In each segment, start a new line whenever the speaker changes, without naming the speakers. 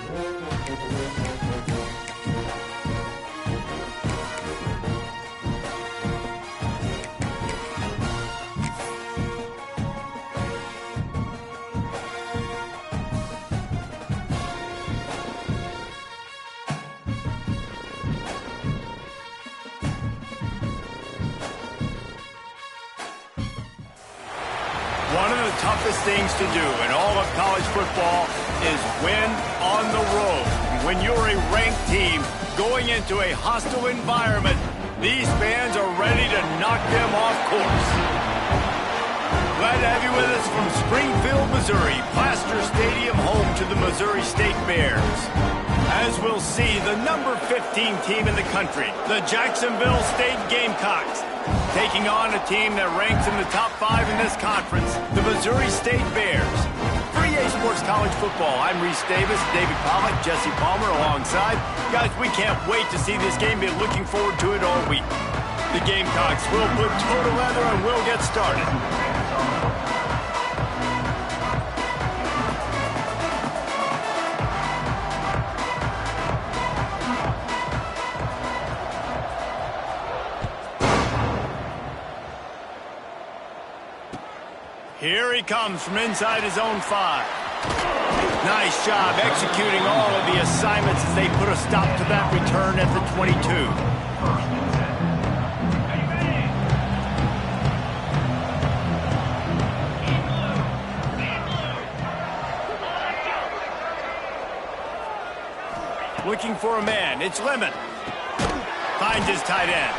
One of the toughest things to do in all of college football is win on the road. When you're a ranked team going into a hostile environment, these fans are ready to knock them off course. Glad to have you with us from Springfield, Missouri, Plaster Stadium, home to the Missouri State Bears. As we'll see, the number 15 team in the country, the Jacksonville State Gamecocks, taking on a team that ranks in the top 5 in this conference, the Missouri State Bears. For EA Sports College Football, I'm Reese Davis, David Pollack, Jesse Palmer alongside. Guys, we can't wait to see this game. Been looking forward to it all week. The Gamecocks will put total leather and we'll get started. Here he comes from inside his own 5. Nice job executing all of the assignments as they put a stop to that return at the 22. Looking for a man. It's Lemon. Finds his tight end.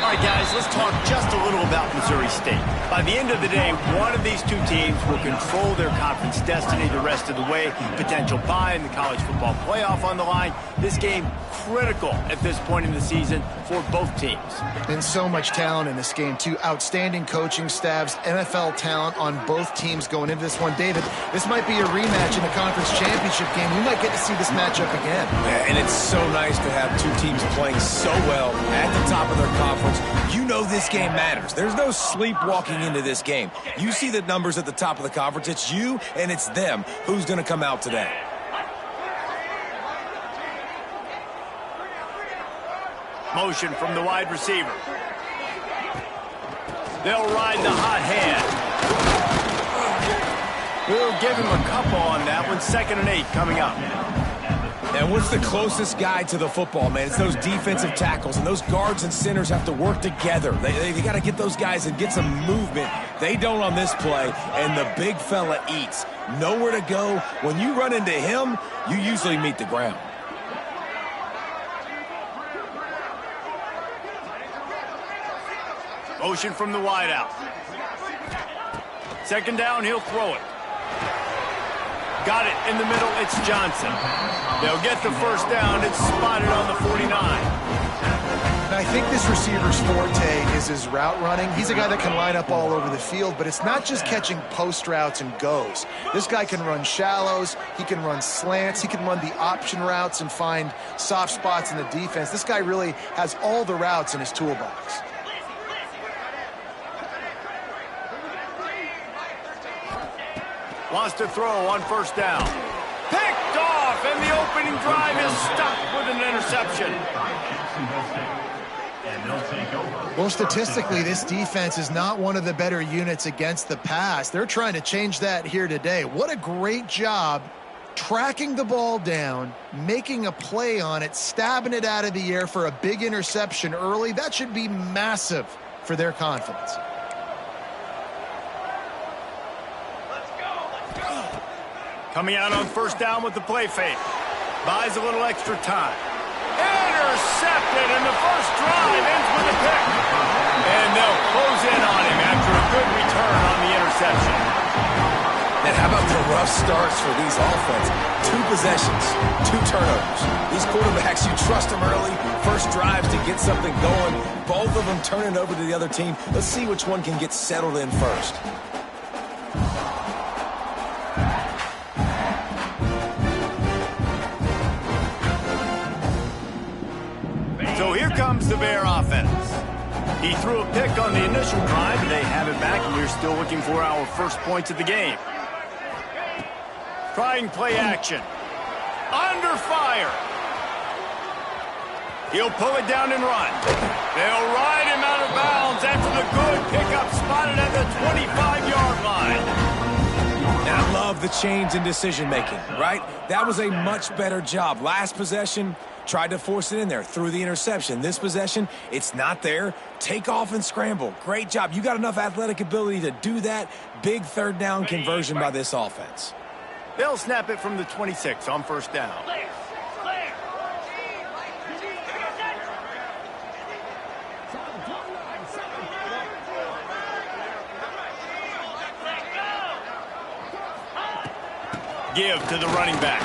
All right, guys, let's talk just a little about Missouri State. By the end of the day, one of these two teams will control their conference destiny the rest of the way. Potential bye in the college football playoff on the line. This game critical at this point in the season for both teams.
And so much talent in this game, too. Outstanding coaching staffs, NFL talent on both teams going into this one. David, this might be a rematch in the conference championship game. We might get to see this matchup again.
Yeah, and it's so nice to have two teams playing so well at the top of their conference. You know this game matters. There's no sleepwalking into this game. You see the numbers at the top of the conference. It's you and it's them. Who's going to come out today?
Motion from the wide receiver. They'll ride the hot hand. We'll give him a couple on that one. 2nd and 8 coming up.
And what's the closest guy to the football, man? It's those defensive tackles, and those guards and centers have to work together. They got to get those guys and get some movement. They don't on this play, and the big fella eats. Nowhere to go. When you run into him, you usually meet the ground.
Motion from the wideout. 2nd down, he'll throw it. Got it in the middle, it's Johnson. They'll get the 1st down. It's spotted on the 49.
And I think this receiver's forte is his route running. He's a guy that can line up all over the field, but it's not just catching post routes and goes. This guy can run shallows, he can run slants, he can run the option routes and find soft spots in the defense. This guy really has all the routes in his toolbox.
Wants to throw on 1st down. Picked off, and the opening drive is stopped with an interception.
Well, statistically, this defense is not one of the better units against the pass. They're trying to change that here today. What a great job tracking the ball down, making a play on it, stabbing it out of the air for a big interception early. That should be massive for their confidence.
Coming out on 1st down with the play fake. Buys a little extra time. Intercepted, and the first drive ends with a pick. And they'll close in on him after a good return on the interception.
And how about the rough starts for these offenses? 2 possessions, 2 turnovers. These quarterbacks, you trust them early. First drives to get something going. Both of them turn it over to the other team. Let's see which one can get settled in first.
So here comes the Bear offense. He threw a pick on the initial drive, and they have it back, and we're still looking for our first points of the game. Trying play action. Under fire. He'll pull it down and run. They'll ride him out of bounds after the good pickup spotted at the 25-yard line.
I love the change in decision-making, right? That was a much better job. Last possession, tried to force it in there, threw the interception. This possession, it's not there. Take off and scramble. Great job. You got enough athletic ability to do that. Big third down conversion by this offense.
They'll snap it from the 26 on first down. Give to the running back.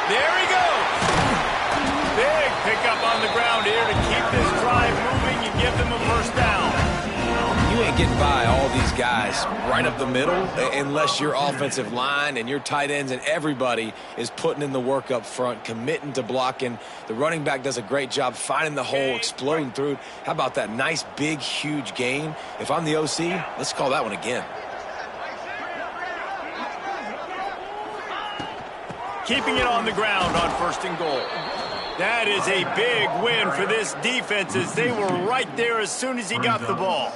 There he goes. Big pickup on the ground here to keep this drive moving and give them a first down.
You ain't getting by all these guys right up the middle unless your offensive line and your tight ends and everybody is putting in the work up front, committing to blocking. The running back does a great job finding the hole, exploding through it. How about that nice, big, huge gain? If I'm the OC, let's call that one again.
Keeping it on the ground on first and goal. That is a big win for this defense as they were right there as soon as he got the ball.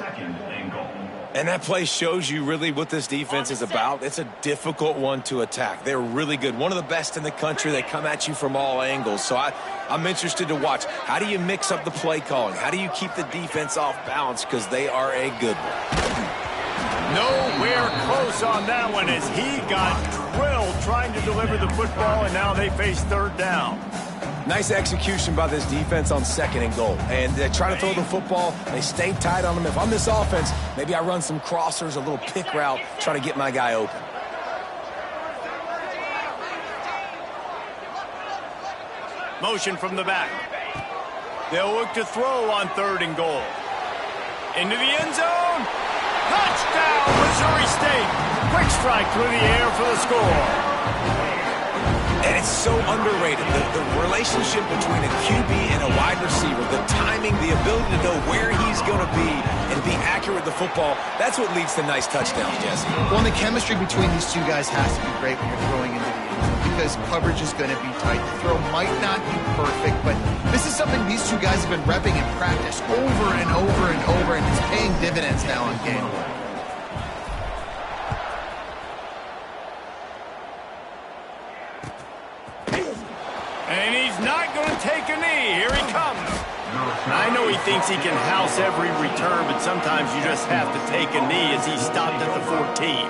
And that play shows you really what this defense is about. It's a difficult one to attack. They're really good. One of the best in the country. They come at you from all angles. So I'm interested to watch. How do you mix up the play calling? How do you keep the defense off balance? Because they are a good one.
Nowhere close on that one as he got drilled trying to deliver the football, and now they face third down.
Nice execution by this defense on second and goal. And they try to throw the football. They stay tight on them. If I'm this offense, maybe I run some crossers, a little pick route, try to get my guy open.
Motion from the back. They'll look to throw on third and goal. Into the end zone. Touchdown, Missouri State. Quick strike through the air for the score.
And it's so underrated. The relationship between a QB and a wide receiver, the timing, the ability to know where he's going to be and be accurate with the football, that's what leads to nice touchdowns, Jesse.
Well, the chemistry between these two guys has to be great when you're throwing into the end zone because coverage is going to be tight. The throw might not be perfect, but this is something these two guys have been repping in practice over and over and over, and it's paying dividends now on game day.
And he's not going to take a knee. Here he comes. I know he thinks he can house every return, but sometimes you just have to take a knee as he stopped at the 14.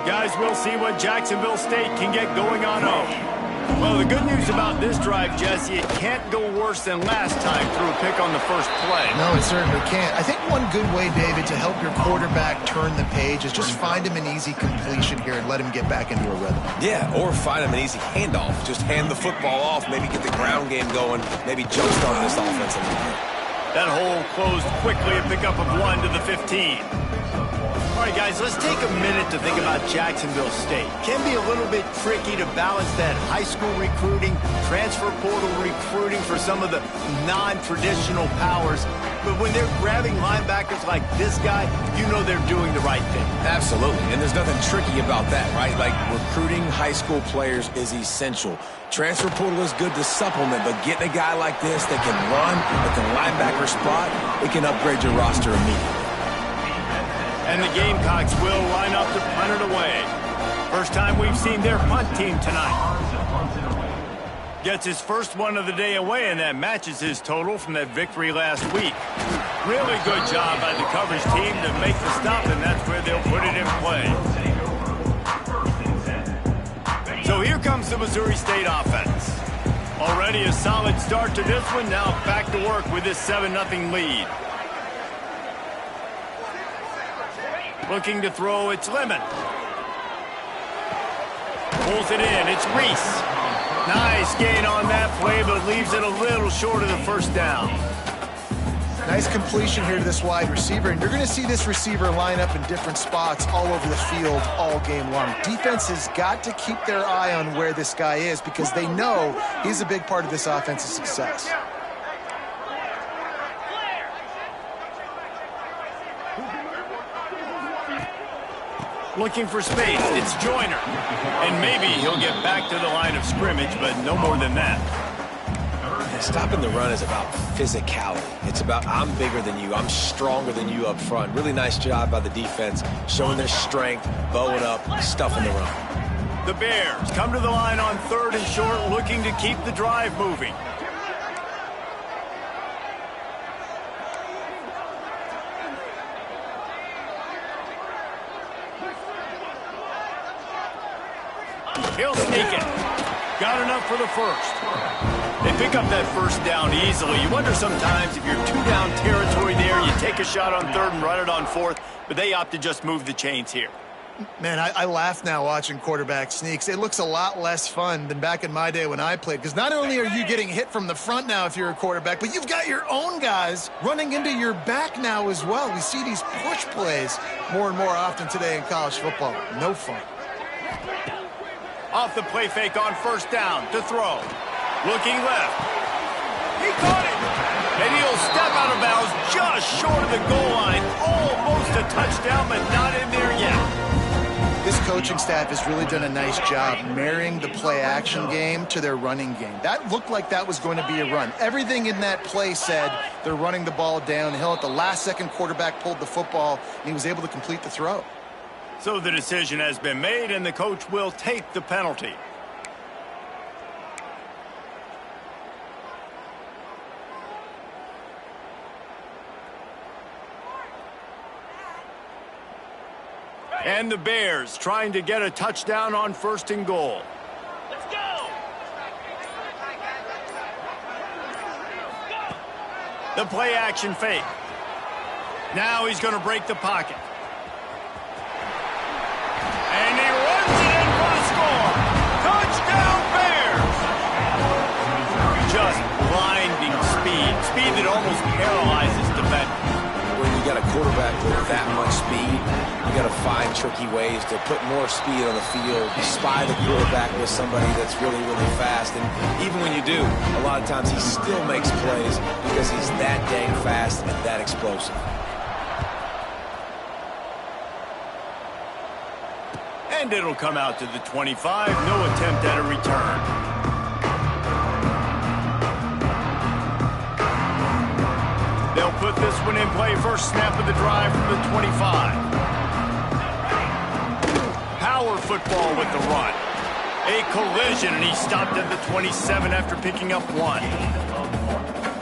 Guys, we'll see what Jacksonville State can get going on home. Well, the good news about this drive, Jesse, it can't go worse than last time through a pick on the first play.
No, it certainly can't. I think one good way, David, to help your quarterback turn the page is just find him an easy completion here and let him get back into a rhythm.
Yeah, or find him an easy handoff. Just hand the football off, maybe get the ground game going, maybe jumpstart this offense a little bit.
That hole closed quickly, a pickup of 1 to the 15. All right, guys, let's take a minute to think about Jacksonville State. Can be a little bit tricky to balance that high school recruiting, transfer portal recruiting for some of the non-traditional powers. But when they're grabbing linebackers like this guy, you know they're doing the right thing.
Absolutely, and there's nothing tricky about that, right? Like, recruiting high school players is essential. Transfer portal is good to supplement, but getting a guy like this that can run at the linebacker spot, it can upgrade your roster immediately.
And the Gamecocks will line up to punt it away. First time we've seen their punt team tonight. Gets his first one of the day away, and that matches his total from that victory last week. Really good job by the coverage team to make the stop, and that's where they'll put it in play. So here comes the Missouri State offense. Already a solid start to this one. Now back to work with this 7-0 lead. Looking to throw, it's Lemon. Pulls it in, it's Reese. Nice gain on that play, but leaves it a little short of the first down.
Nice completion here to this wide receiver, and you're going to see this receiver line up in different spots all over the field all game long. Defense has got to keep their eye on where this guy is because they know he's a big part of this offense's success.
Looking for space. It's Joyner. And maybe he'll get back to the line of scrimmage, but no more than that.
Stopping the run is about physicality. It's about I'm bigger than you, I'm stronger than you up front. Really nice job by the defense, showing their strength, bowing up, stuffing the run.
The Bears come to the line on 3rd and short, looking to keep the drive moving. He'll sneak it. Got enough for the first. They pick up that first down easily. You wonder sometimes if you're 2-down territory there, you take a shot on 3rd and run it on 4th, but they opt to just move the chains here.
Man, I laugh now watching quarterback sneaks. It looks a lot less fun than back in my day when I played, because not only are you getting hit from the front now if you're a quarterback, but you've got your own guys running into your back now as well. We see these push plays more and more often today in college football. No fun.
Off the play fake on 1st down to throw. Looking left. He caught it. And he'll step out of bounds just short of the goal line. Almost a touchdown, but not in there yet.
This coaching staff has really done a nice job marrying the play-action game to their running game. That looked like that was going to be a run. Everything in that play said they're running the ball downhill. At the last second, quarterback pulled the football, and he was able to complete the throw.
So the decision has been made, and the coach will take the penalty. And the Bears trying to get a touchdown on 1st and goal. Let's go! The play action fake. Now he's going to break the pocket. And he runs it in for the score. Touchdown Bears! Just blinding speed. Speed that almost paralyzes defenders.
When you got a quarterback with that much speed, you got to find tricky ways to put more speed on the field, spy the quarterback with somebody that's really, really fast. And even when you do, a lot of times he still makes plays because he's that dang fast and that explosive.
And it'll come out to the 25. No attempt at a return. They'll put this one in play. First snap of the drive from the 25. Power football with the run. A collision, and he stopped at the 27 after picking up 1.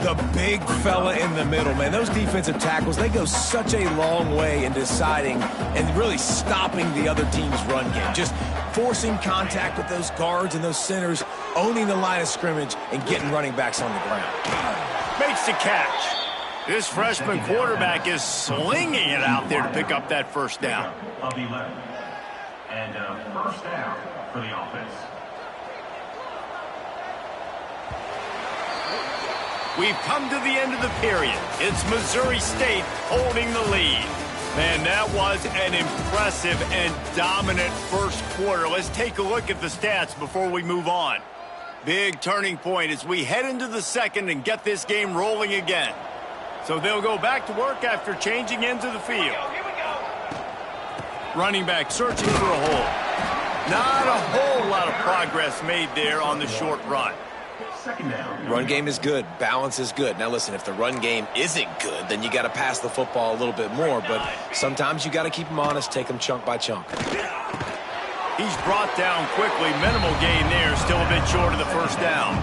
The big fella in the middle, man. Those defensive tackles, they go such a long way in deciding and really stopping the other team's run game. Just forcing contact with those guards and those centers, owning the line of scrimmage, and getting running backs on the ground.
Makes the catch. This freshman quarterback is slinging it out there to pick up that first down.
Of 11. And first down for the offense.
We've come to the end of the period. It's Missouri State holding the lead. Man, that was an impressive and dominant first quarter. Let's take a look at the stats before we move on. Big turning point as we head into the second and get this game rolling again. So they'll go back to work after changing into the field. Here we go. Running back searching for a hole. Not a whole lot of progress made there on the short run.
Second down.
Run game is good. Balance is good. Now, listen, if the run game isn't good, then you got to pass the football a little bit more. But sometimes you got to keep them honest, take them chunk by chunk.
He's brought down quickly. Minimal gain there. Still a bit short of the first down.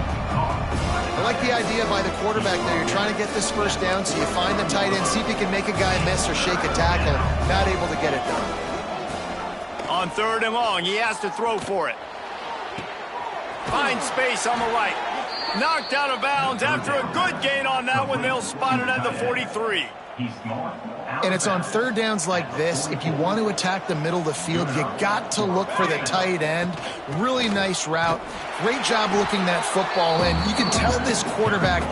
I like the idea by the quarterback there. You're trying to get this first down, so you find the tight end, see if you can make a guy miss or shake a tackle. Not able to get it done.
On 3rd and long, he has to throw for it. Finds space on the right. Knocked out of bounds after a good gain on that one. They'll spot it at the 43.
And it's on 3rd downs like this. If you want to attack the middle of the field, you got to look for the tight end. Really nice route. Great job looking that football in. You can tell this quarterback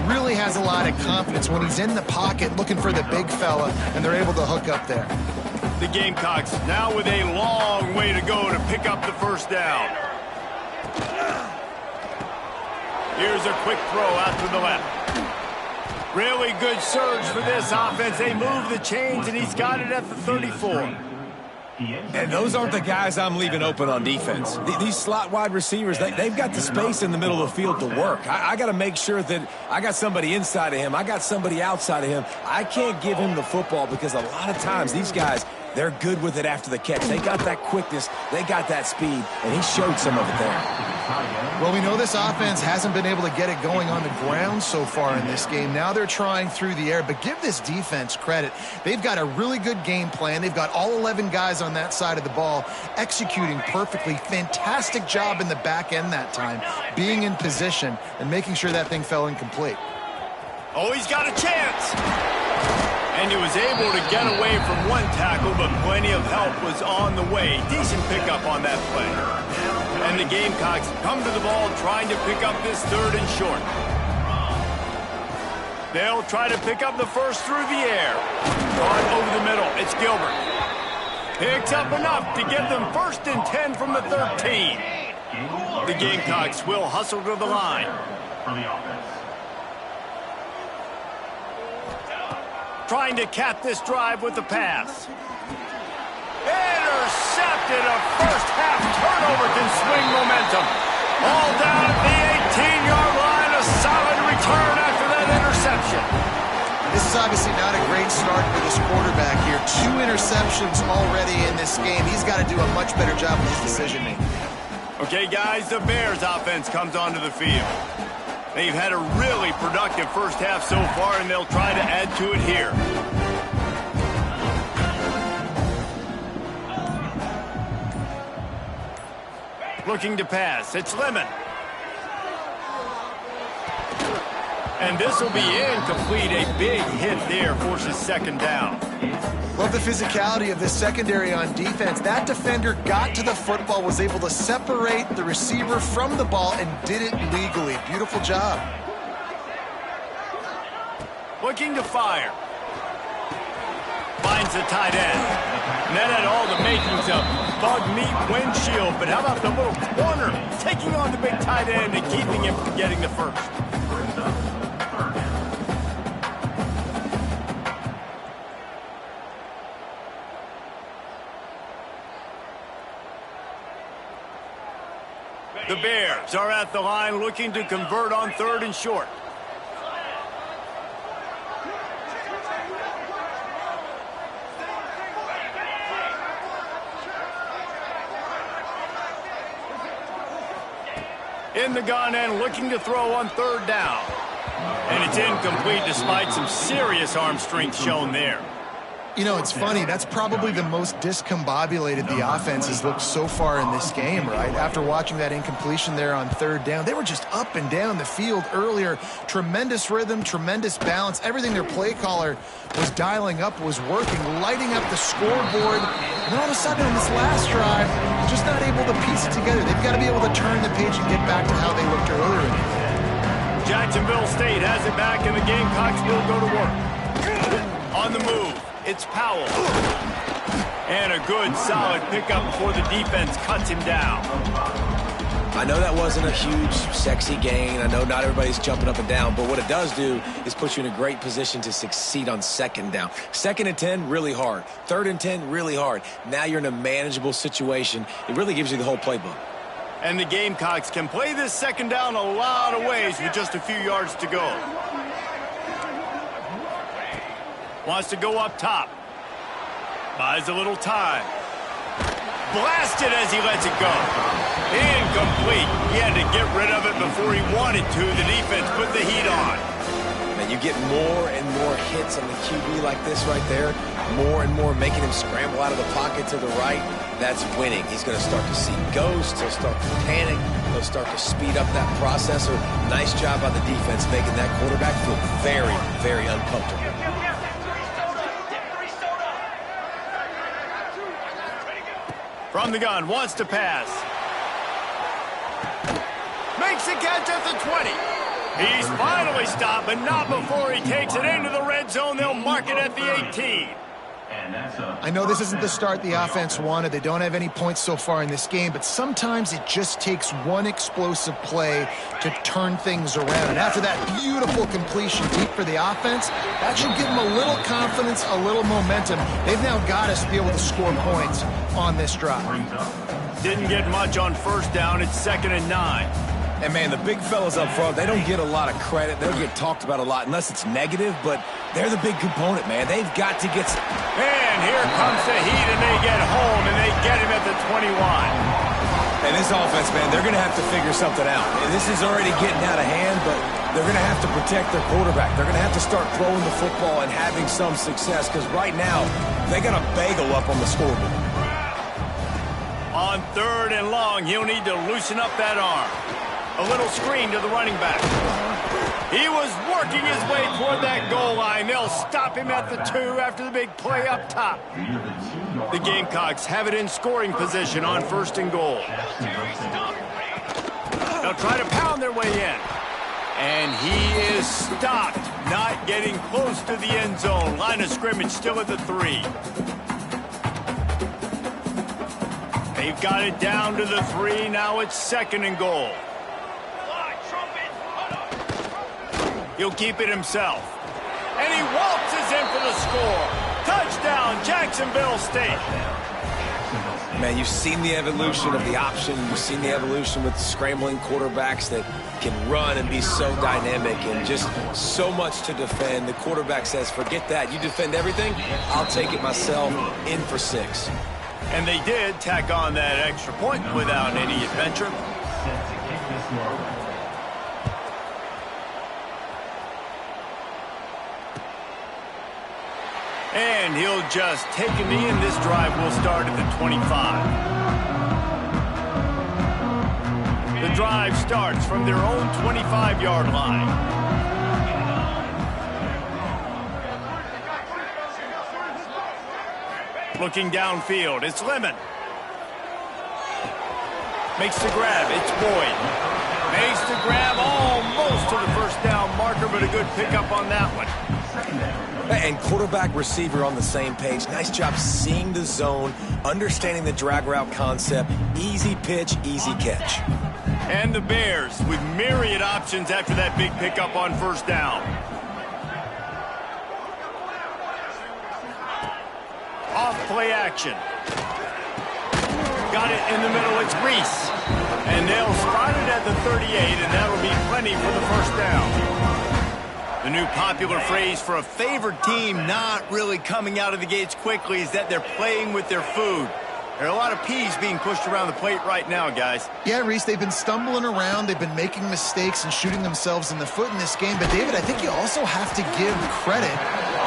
really has a lot of confidence when he's in the pocket looking for the big fella, and they're able to hook up there.
The Gamecocks now with a long way to go to pick up the first down. Here's a quick throw out to the left. Really good surge for this offense. They move the chains, and he's got it at the 34.
And those aren't the guys I'm leaving open on defense. These slot wide receivers, they've got the space in the middle of the field to work. I got to make sure that I got somebody inside of him. I got somebody outside of him. I can't give him the football because a lot of times these guys, they're good with it after the catch. They got that quickness. They got that speed, and he showed some of it there.
Well, we know this offense hasn't been able to get it going on the ground so far in this game. Now they're trying through the air, but give this defense credit. They've got a really good game plan. They've got all 11 guys on that side of the ball executing perfectly. Fantastic job in the back end that time, being in position and making sure that thing fell incomplete.
Oh, he's got a chance. And he was able to get away from one tackle, but plenty of help was on the way. Decent pickup on that play. And the Gamecocks come to the ball trying to pick up this 3rd and short. They'll try to pick up the first through the air. On over the middle, it's Gilbert. Picks up enough to get them 1st and 10 from the 13. The Gamecocks will hustle to the line.
For the offense.
Trying to cap this drive with the pass. Intercepted. A first-half turnover can swing momentum. All down at the 18-yard line. A solid return after that interception.
This is obviously not a great start for this quarterback here. 2 interceptions already in this game. He's got to do a much better job with his decision-making.
Okay, guys, the Bears offense comes onto the field. They've had a really productive first half so far, and they'll try to add to it here. Looking to pass. It's Lemon. And this will be incomplete. A big hit there forces 2nd down.
Love the physicality of this secondary on defense. That defender got to the football, was able to separate the receiver from the ball, and did it legally. Beautiful job.
Looking to fire. Finds the tight end. And that had all the makings of bug meat windshield. But how about the little corner taking on the big tight end and keeping him from getting the first? The Bears are at the line looking to convert on 3rd and short. In the gun and looking to throw on 3rd down. And it's incomplete despite some serious arm strength shown there.
You know, it's funny. That's probably the most discombobulated the offense has looked so far in this game, right? After watching that incompletion there on 3rd down, they were just up and down the field earlier. Tremendous rhythm, tremendous balance. Everything their play caller was dialing up was working, lighting up the scoreboard. And all of a sudden on this last drive, just not able to piece it together. They've got to be able to turn the page and get back to how they looked earlier in the game.
Jacksonville State has it back, and the Gamecocks will go to work. On the move. It's Powell. And a good, solid pickup before the defense cuts him down.
I know that wasn't a huge, sexy gain. I know not everybody's jumping up and down, but what it does do is put you in a great position to succeed on 2nd down. 2nd and 10, really hard. 3rd and 10, really hard. Now you're in a manageable situation. It really gives you the whole playbook.
And the Gamecocks can play this 2nd down a lot of ways with just a few yards to go. Wants to go up top. Buys a little time. Blasted as he lets it go. Incomplete. He had to get rid of it before he wanted to. The defense put the heat on.
And you get more and more hits on the QB like this right there. More and more making him scramble out of the pocket to the right. That's winning. He's going to start to see ghosts. He'll start to panic. He'll start to speed up that processor. Nice job by the defense making that quarterback feel very, very uncomfortable.
From the gun, wants to pass. Makes the catch at the 20. He's finally stopped, but not before he takes it into the red zone. They'll mark it at the 18.
I know this isn't the start the offense wanted. They don't have any points so far in this game, but sometimes it just takes one explosive play to turn things around. And after that beautiful completion deep for the offense, that should give them a little confidence, a little momentum. They've now got us to be able to score points. on this drive.
Didn't get much on first down. It's 2nd and 9.
And, man, the big fellas up front, they don't get a lot of credit. They don't get talked about a lot unless it's negative, but they're the big component, man. They've got to get some...
And here comes the heat, and they get home, and they get him at the 21.
And this offense, man, they're going to have to figure something out. And this is already getting out of hand, but they're going to have to protect their quarterback. They're going to have to start throwing the football and having some success because right now they got a bagel up on the scoreboard.
On 3rd and long, he'll need to loosen up that arm. A little screen to the running back. He was working his way toward that goal line. They'll stop him at the 2 after the big play up top. The Gamecocks have it in scoring position on 1st and goal. They'll try to pound their way in. And he is stopped, not getting close to the end zone. Line of scrimmage still at the 3. They've got it down to the 3. Now it's 2nd and goal. He'll keep it himself. And he waltzes in for the score. Touchdown, Jacksonville State.
Man, you've seen the evolution of the option. You've seen the evolution with scrambling quarterbacks that can run and be so dynamic and just so much to defend. The quarterback says, forget that. You defend everything, I'll take it myself. In for 6.
And they did tack on that extra point without any adventure. And he'll just take a knee, and this drive will start at the 25. The drive starts from their own 25-yard line. Looking downfield, it's Lemon. Makes the grab, it's Boyd. Makes the grab almost to the first down marker, but a good pickup on that one.
And quarterback receiver on the same page. Nice job seeing the zone, understanding the drag route concept. Easy pitch, easy catch.
And the Bears with myriad options after that big pickup on first down. Off play action. Got it in the middle, it's Reese. And they'll spot it at the 38, and that'll be plenty for the first down. The new popular phrase for a favored team not really coming out of the gates quickly is that they're playing with their food. There are a lot of peas being pushed around the plate right now, guys.
Yeah, Reese, they've been stumbling around. They've been making mistakes and shooting themselves in the foot in this game. But, David, I think you also have to give credit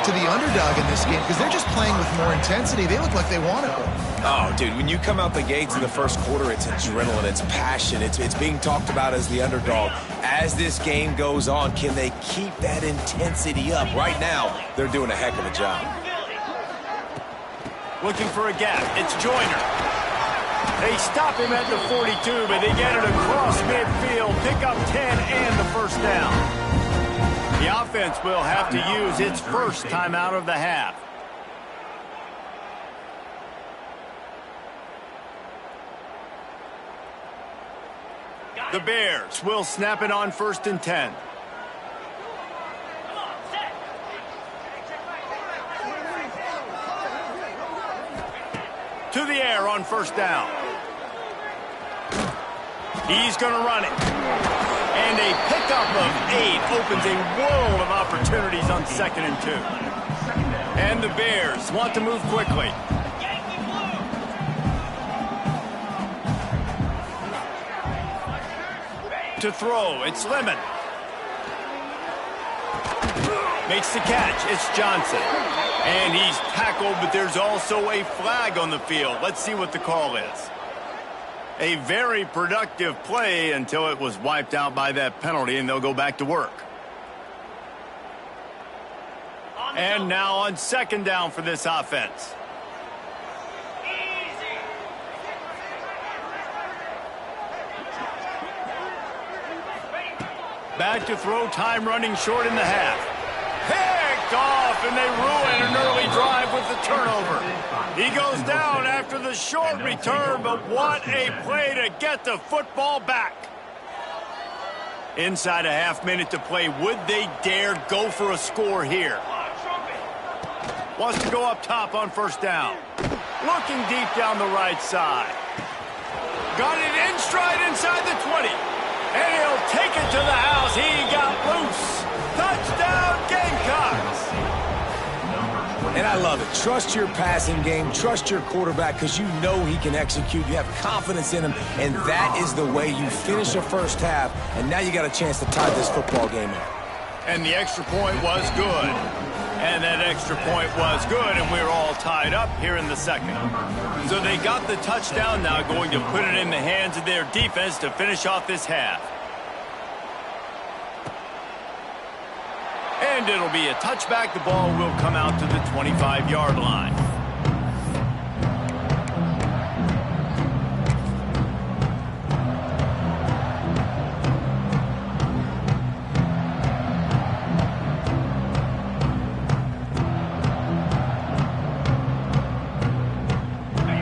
to the underdog in this game because they're just playing with more intensity. They look like they want it.
Oh, dude, when you come out the gates in the first quarter, it's adrenaline, it's passion, it's being talked about as the underdog. As this game goes on, can they keep that intensity up? Right now, they're doing a heck of a job.
Looking for a gap, it's Joyner. They stop him at the 42, but they get it across midfield, pick up 10 and the first down. The offense will have to use its first timeout of the half. The Bears will snap it on 1st and 10. To the air on first down. He's going to run it. And a pickup of 8 opens a world of opportunities on 2nd and 2. And the Bears want to move quickly. To throw, it's Lemon. Makes the catch, it's Johnson. And he's tackled, but there's also a flag on the field. Let's see what the call is. A very productive play until it was wiped out by that penalty, and they'll go back to work. And now on 2nd down for this offense. Back to throw, time running short in the half. Picked off, and they ruin an early drive with the turnover. He goes down after the short return, but what a play to get the football back. Inside a half minute to play. Would they dare go for a score here? Wants to go up top on first down. Looking deep down the right side. Got it in stride inside the 20. And he'll take it to the house. He got loose. Touchdown, Gamecocks.
And I love it. Trust your passing game. Trust your quarterback because you know he can execute. You have confidence in him, and that is the way you finish a first half. And now you got a chance to tie this football game up.
And the extra point was good. And that extra point was good, and we're all tied up here in the second. So they got the touchdown now, going to put it in the hands of their defense to finish off this half. And it'll be a touchback. The ball will come out to the 25-yard line.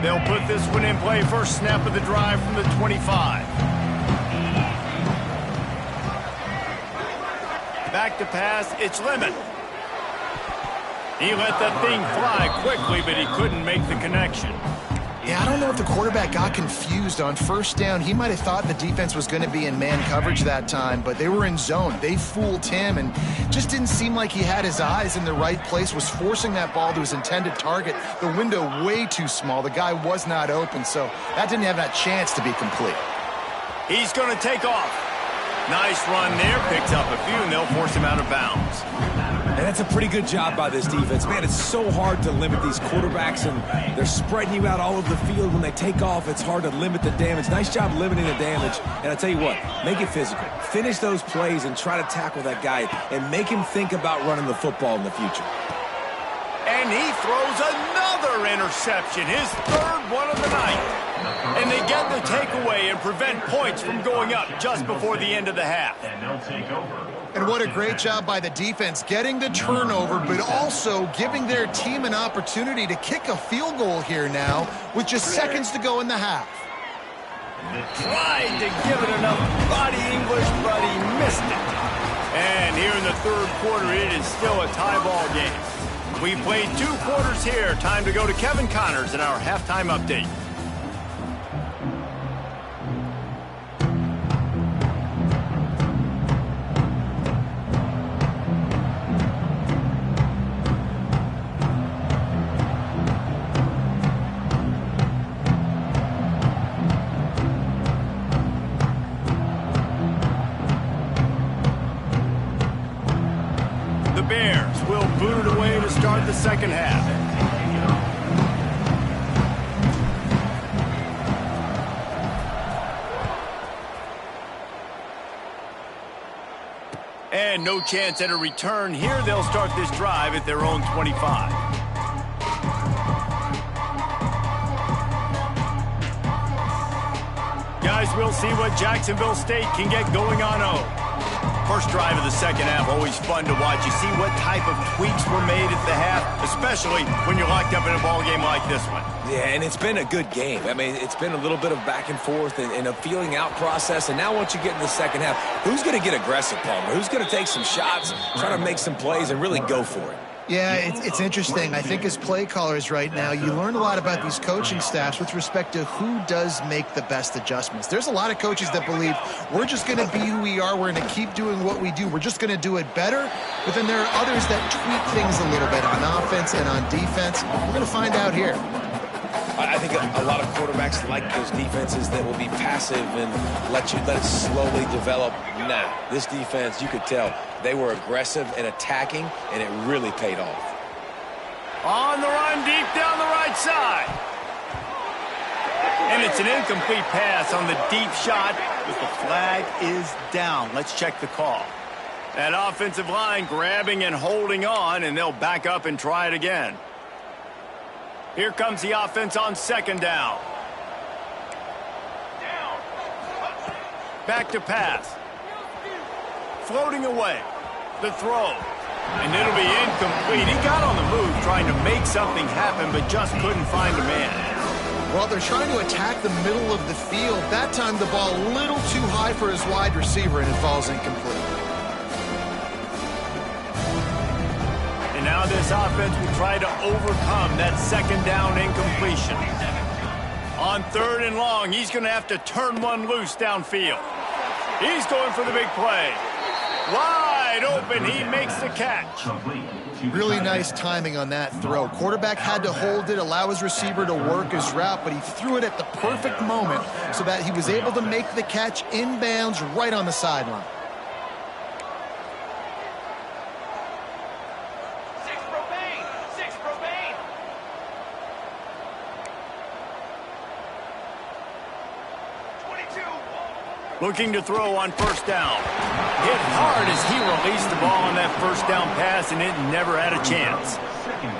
They'll put this one in play. First snap of the drive from the 25. Back to pass, it's Lemon. He let that thing fly quickly, but he couldn't make the connection.
Yeah, I don't know if the quarterback got confused on first down. He might have thought the defense was going to be in man coverage that time, but they were in zone. They fooled him and just didn't seem like he had his eyes in the right place, was forcing that ball to his intended target. The window way too small. The guy was not open, so that didn't have that chance to be complete.
He's going to take off. Nice run there. Picks up a few, and they'll force him out of bounds.
And that's a pretty good job by this defense. Man, it's so hard to limit these quarterbacks, and they're spreading you out all over the field. When they take off, it's hard to limit the damage. Nice job limiting the damage. And I tell you what, make it physical. Finish those plays and try to tackle that guy and make him think about running the football in the future.
And he throws another interception, his third one of the night. And they get the takeaway and prevent points from going up just before the end of the half.
And they'll take over.
And what a great job by the defense, getting the turnover, but also giving their team an opportunity to kick a field goal here now with just seconds to go in the half.
Tried to give it enough body English, but he missed it. And here in the third quarter, it is still a tie ball game. We played 2 quarters here. Time to go to Kevin Connors in our halftime update. The second half. And no chance at a return here. They'll start this drive at their own 25. Guys, we'll see what Jacksonville State can get going on O. First drive of the second half, always fun to watch. You see what type of tweaks were made at the half, especially when you're locked up in a ball game like this one.
Yeah, and it's been a good game. I mean, it's been a little bit of back and forth and a feeling out process. And now once you get in the second half, who's going to get aggressive, Palmer? Who's going to take some shots, try to make some plays, and really go for it?
Yeah, it's interesting. I think as play callers right now, you learn a lot about these coaching staffs with respect to who does make the best adjustments. There's a lot of coaches that believe we're just going to be who we are. We're going to keep doing what we do. We're just going to do it better. But then there are others that tweak things a little bit on offense and on defense. We're going to find out here.
I think a lot of quarterbacks like those defenses that will be passive and let it slowly develop. Nah, this defense, you could tell, they were aggressive and attacking, and it really paid off.
On the run, deep down the right side. And it's an incomplete pass on the deep shot, but the flag is down. Let's check the call. That offensive line grabbing and holding on, and they'll back up and try it again. Here comes the offense on second down. Back to pass. Floating away. The throw. And it'll be incomplete. He got on the move trying to make something happen, but just couldn't find a man.
Well, they're trying to attack the middle of the field. That time the ball a little too high for his wide receiver, and it falls incomplete.
And now how this offense will try to overcome that second down incompletion. On 3rd and long, he's going to have to turn one loose downfield. He's going for the big play. Wide open, he makes the catch.
Really nice timing on that throw. Quarterback had to hold it, allow his receiver to work his route, but he threw it at the perfect moment so that he was able to make the catch inbounds right on the sideline.
Looking to throw on 1st down. Hit hard as he released the ball on that 1st down pass, and it never had a chance.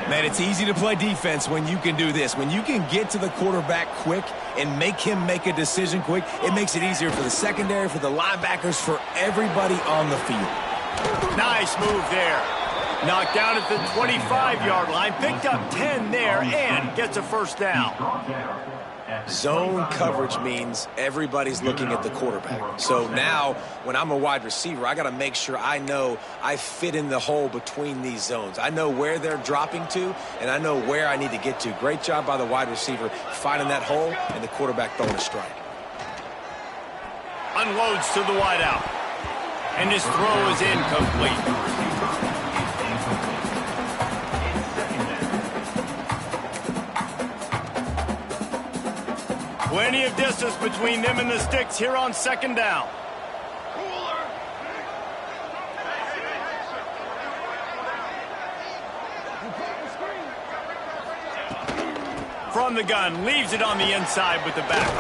Man, it's easy to play defense when you can do this. When you can get to the quarterback quick and make him make a decision quick, it makes it easier for the secondary, for the linebackers, for everybody on the field.
Nice move there. Knocked down at the 25-yard line, picked up 10 there, and gets a 1st down.
Zone coverage means everybody's looking at the quarterback. So now, when I'm a wide receiver, I got to make sure I know I fit in the hole between these zones. I know where they're dropping to, and I know where I need to get to. Great job by the wide receiver finding that hole, and the quarterback throwing a strike.
Unloads to the wideout, and his throw is incomplete. Plenty of distance between them and the sticks here on 2nd down. From the gun, leaves it on the inside with the back.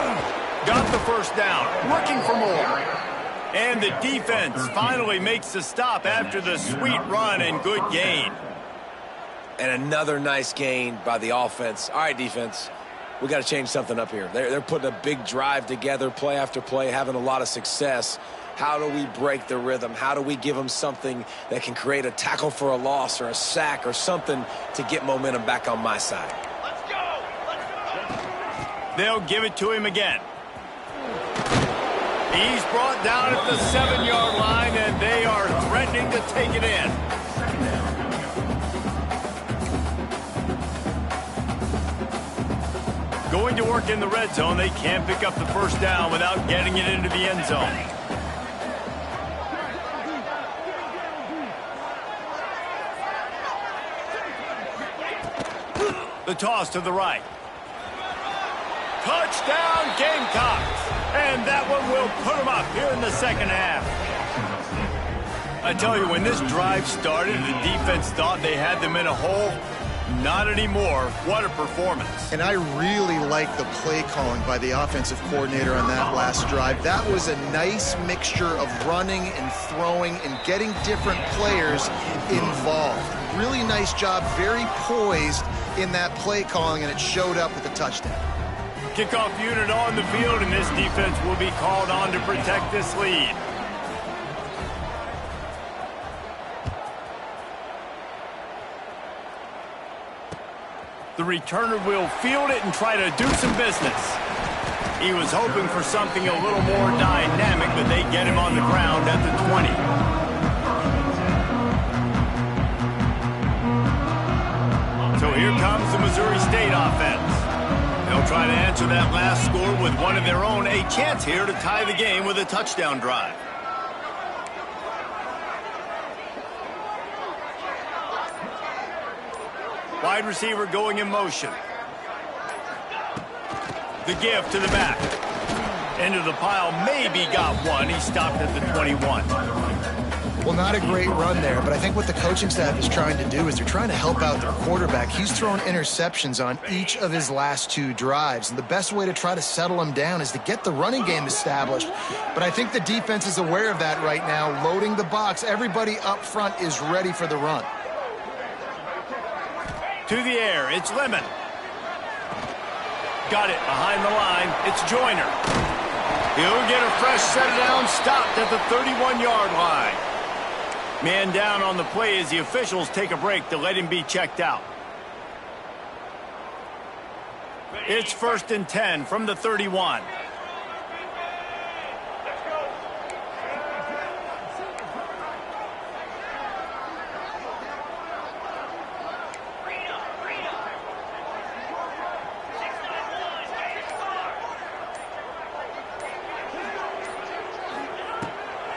Got the 1st down, looking for more. And the defense finally makes the stop after the sweet run and good gain.
And another nice gain by the offense. All right, defense. We got to change something up here. They're putting a big drive together, play after play, having a lot of success. How do we break the rhythm? How do we give them something that can create a tackle for a loss or a sack or something to get momentum back on my side?
Let's go! They'll give it to him again. He's brought down at the 7-yard line, and they are threatening to take it in. Going to work in the red zone, they can't pick up the 1st down without getting it into the end zone. The toss to the right. Touchdown, Gamecocks! And that one will put them up here in the 2nd half. I tell you, when this drive started, the defense thought they had them in a hole. Not anymore. What a performance.
And I really like the play calling by the offensive coordinator on that last drive. That was a nice mixture of running and throwing and getting different players involved. Really nice job, very poised in that play calling, and it showed up with a touchdown.
Kickoff unit on the field, and this defense will be called on to protect this lead. The returner will field it and try to do some business. He was hoping for something a little more dynamic, but they get him on the ground at the 20. So here comes the Missouri State offense. They'll try to answer that last score with one of their own. A chance here to tie the game with a touchdown drive. Wide receiver going in motion. The give to the back. Into the pile, maybe got one. He stopped at the 21.
Well, not a great run there, but I think what the coaching staff is trying to do is they're trying to help out their quarterback. He's thrown interceptions on each of his last 2 drives, and the best way to try to settle him down is to get the running game established. But I think the defense is aware of that right now, loading the box. Everybody up front is ready for the run.
To the air, it's Lemon. Got it behind the line. It's Joyner. He'll get a fresh set down, stopped at the 31-yard line. Man down on the play as the officials take a break to let him be checked out. It's 1st and 10 from the 31.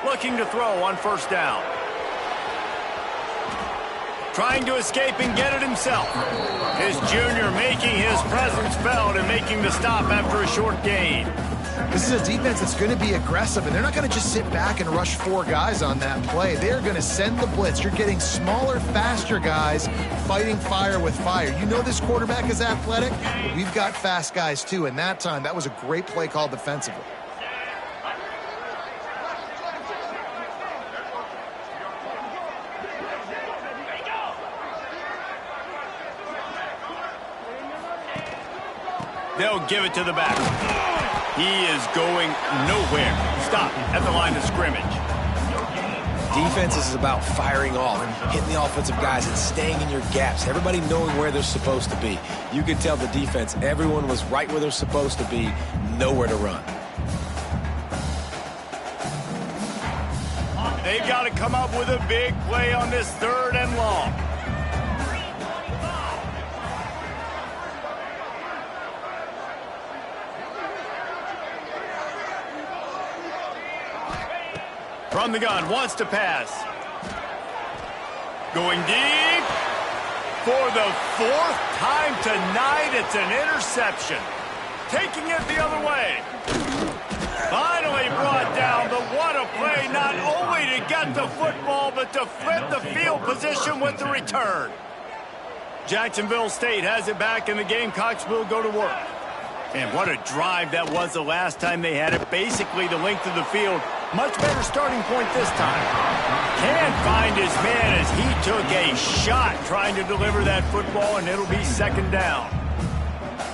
looking to throw on first down. Trying to escape and get it himself. His junior making his presence felt and making the stop after a short gain.
This is a defense that's going to be aggressive, and they're not going to just sit back and rush 4 guys on that play. They're going to send the blitz. You're getting smaller, faster guys fighting fire with fire. You know this quarterback is athletic, but we've got fast guys too, and that time, that was a great play call defensively.
They'll give it to the back. He is going nowhere. Stop at the line of scrimmage.
Defense is about firing off, hitting the offensive guys and staying in your gaps. Everybody knowing where they're supposed to be. You could tell the defense, everyone was right where they're supposed to be, nowhere to run.
They've got to come up with a big play on this 3rd and long. From the gun, wants to pass. Going deep. For the 4th time tonight, it's an interception. Taking it the other way. Finally brought down, but what a play, not only to get the football, but to flip the field position with the return. Jacksonville State has it back, and the Gamecocks will go to work. And what a drive that was the last time they had it. Basically the length of the field. Much better starting point this time. Can't find his man as he took a shot trying to deliver that football, and it'll be 2nd down.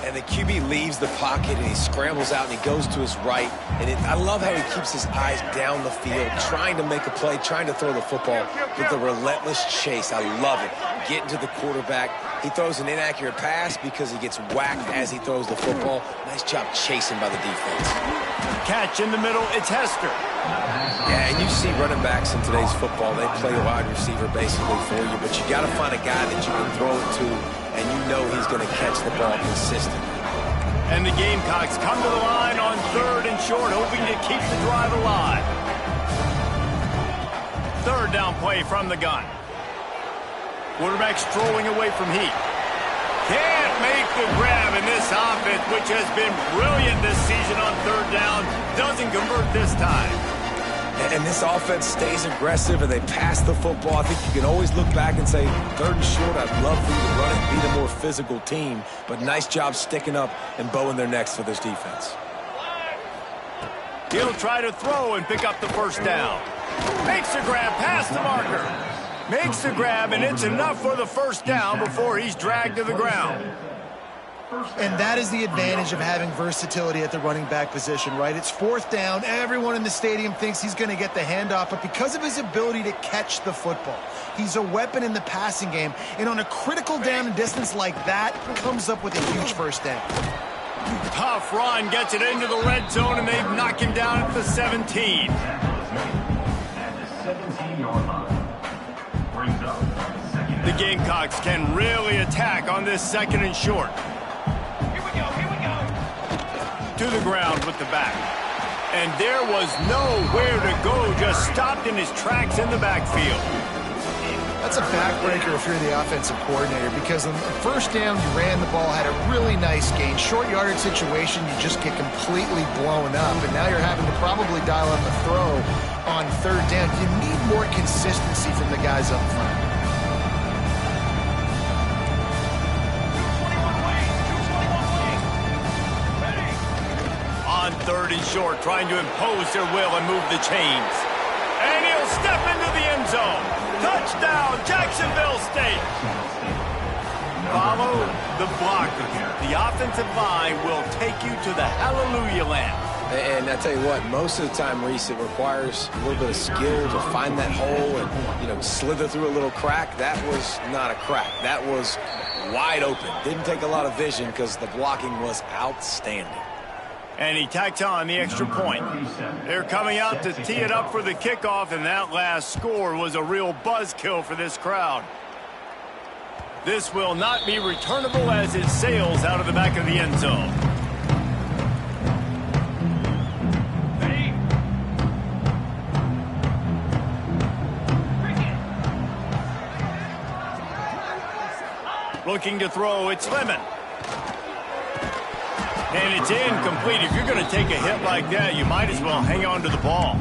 And the QB leaves the pocket, and he scrambles out, and he goes to his right. And I love how he keeps his eyes down the field, trying to make a play, trying to throw the football with a relentless chase. I love it. Getting to the quarterback. He throws an inaccurate pass because he gets whacked as he throws the football. Nice job chasing by the defense.
Catch in the middle, it's Hester.
Yeah, and you see running backs in today's football, they play a wide receiver basically for you, but you got to find a guy that you can throw it to, and you know he's going to catch the ball consistently.
And the Gamecocks come to the line on 3rd and short, hoping to keep the drive alive. 3rd down play from the gun. Quarterback strolling away from heat. Can't make the grab in this offense, which has been brilliant this season on 3rd down. Doesn't convert this time.
And this offense stays aggressive, and they pass the football. I think you can always look back and say, 3rd and short, I'd love for you to run it, be the more physical team. But nice job sticking up and bowing their necks for this defense.
He'll try to throw and pick up the 1st down. Makes the grab past the marker. Makes the grab, and it's enough for the 1st down before he's dragged to the ground.
And that is the advantage of having versatility at the running back position, right? It's 4th down. Everyone in the stadium thinks he's going to get the handoff, but because of his ability to catch the football, he's a weapon in the passing game. And on a critical down and distance like that, comes up with a huge 1st down.
Tough run, gets it into the red zone, and they knock him down at the 17.
At the 17-yard line.
The Gamecocks can really attack on this 2nd and short.
Here we go.
To the ground with the back. And there was nowhere to go, just stopped in his tracks in the backfield.
That's a backbreaker if you're the offensive coordinator, because on the 1st down, you ran the ball, had a really nice gain. Short yardage situation, you just get completely blown up, and now you're having to probably dial up a throw on 3rd down. You need more consistency from the guys up front.
On 3rd and short, trying to impose their will and move the chains. And he'll step into the end zone. Touchdown, Jacksonville State. Follow the blockers. The offensive line will take you to the hallelujah land.
And I tell you what, most of the time, Reese, it requires a little bit of skill to find that hole and, slither through a little crack. That was not a crack. That was wide open. Didn't take a lot of vision because the blocking was outstanding.
And he tacks on the extra point. They're coming out to tee it up for the kickoff, and that last score was a real buzzkill for this crowd. This will not be returnable as it sails out of the back of the end zone. Looking to throw, it's Lemon. And it's incomplete. If you're going to take a hit like that, you might as well hang on to the ball.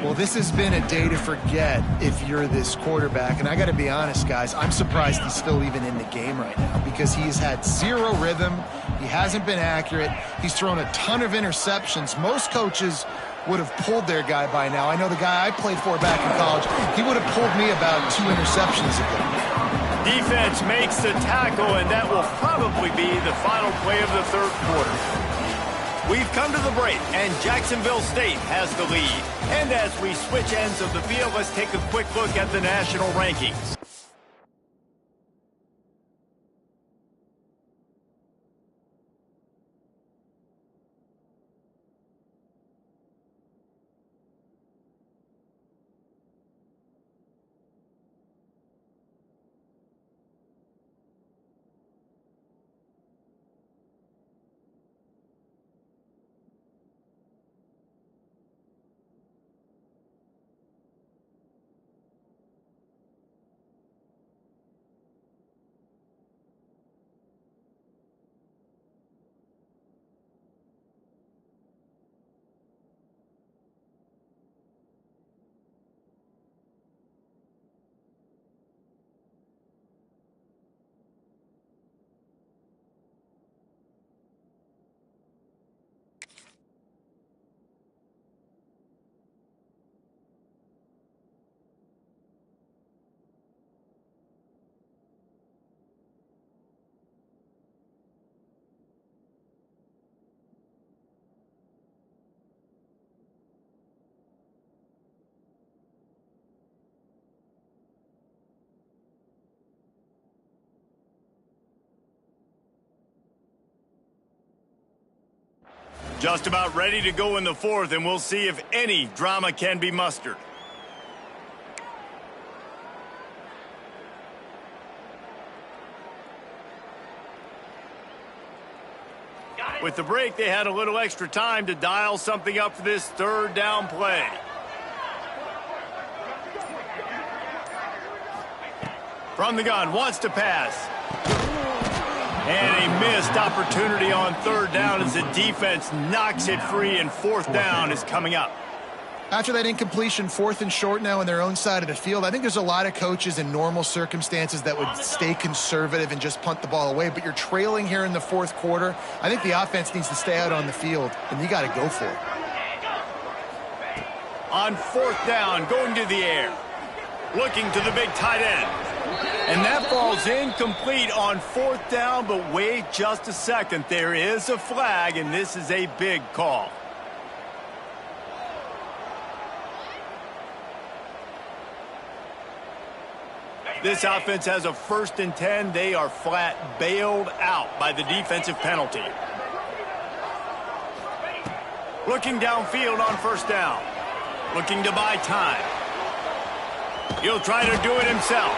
Well, this has been a day to forget if you're this quarterback. And I got to be honest, guys, I'm surprised he's still even in the game right now because he's had zero rhythm. He hasn't been accurate. He's thrown a ton of interceptions. Most coaches would have pulled their guy by now. I know the guy I played for back in college, he would have pulled me about 2 interceptions ago.
Defense makes the tackle, and that will probably be the final play of the third quarter. We've come to the break, and Jacksonville State has the lead. And as we switch ends of the field, let's take a quick look at the national rankings. Just about ready to go in the fourth, and we'll see if any drama can be mustered. With the break, they had a little extra time to dial something up for this third down play. From the gun, wants to pass. And a missed opportunity on third down as the defense knocks it free, and fourth down is coming up.
After that incompletion, 4th and short now on their own side of the field, I think there's a lot of coaches in normal circumstances that would stay conservative and just punt the ball away. But you're trailing here in the fourth quarter. I think the offense needs to stay out on the field, and you got to go for it.
On fourth down, going to the air. Looking to the big tight end. And that ball's incomplete on fourth down, but wait just a second. There is a flag, and this is a big call. This offense has a 1st and 10. They are flat bailed out by the defensive penalty. Looking downfield on first down. Looking to buy time. He'll try to do it himself.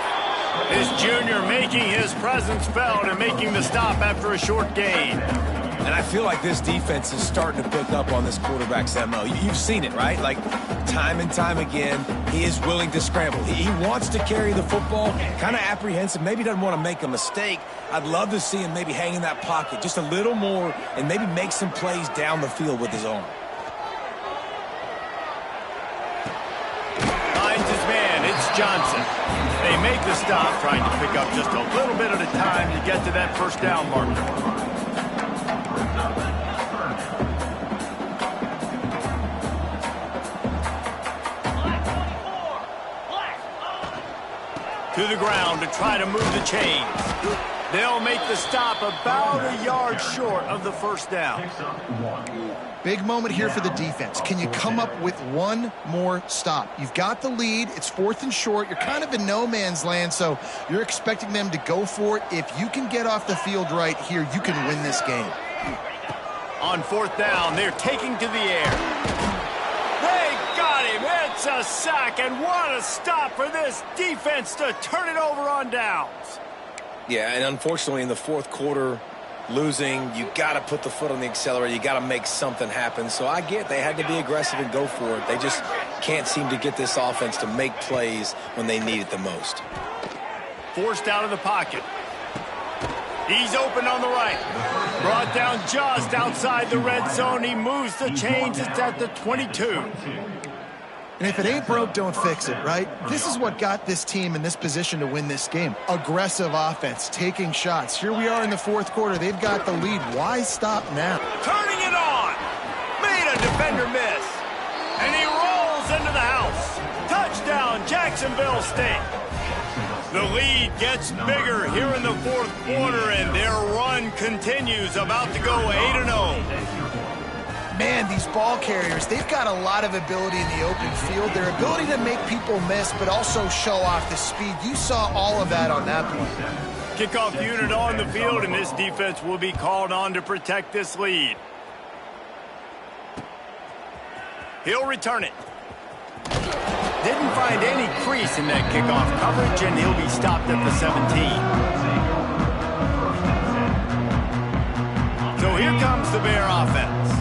This junior making his presence felt and making the stop after a short gain.
And I feel like this defense is starting to pick up on this quarterback's MO. You've seen it, right? Like, time and time again, he is willing to scramble. He wants to carry the football, kind of apprehensive, maybe doesn't want to make a mistake. I'd love to see him maybe hang in that pocket just a little more and maybe make some plays down the field with his arm.
Finds his man, it's Johnson. They make the stop, trying to pick up just a little bit at a time to get to that first down marker. To the ground to try to move the chains. They'll make the stop about a yard short of the first down.
Big moment here for the defense. Can you come up with one more stop? You've got the lead. It's 4th and short. You're kind of in no man's land, so you're expecting them to go for it. If you can get off the field right here, you can win this game.
On fourth down, they're taking to the air. They got him. It's a sack, and what a stop for this defense to turn it over on downs.
Yeah, and unfortunately in the fourth quarter, losing, you got to put the foot on the accelerator. You got to make something happen. So I get they had to be aggressive and go for it. They just can't seem to get this offense to make plays when they need it the most.
Forced out of the pocket. He's open on the right. Brought down just outside the red zone. He moves the chains. It's at the 22.
And if it ain't broke, don't fix it, right? This is what got this team in this position to win this game. Aggressive offense, taking shots. Here we are in the fourth quarter. They've got the lead. Why stop now?
Turning it on. Made a defender miss. And he rolls into the house. Touchdown, Jacksonville State. The lead gets bigger here in the fourth quarter, and their run continues, about to go 8-0.
Man, these ball carriers, they've got a lot of ability in the open field. Their ability to make people miss, but also show off the speed. You saw all of that on that play.
Kickoff unit on the field, and this defense will be called on to protect this lead. He'll return it. Didn't find any crease in that kickoff coverage, and he'll be stopped at the 17. So here comes the Bear offense.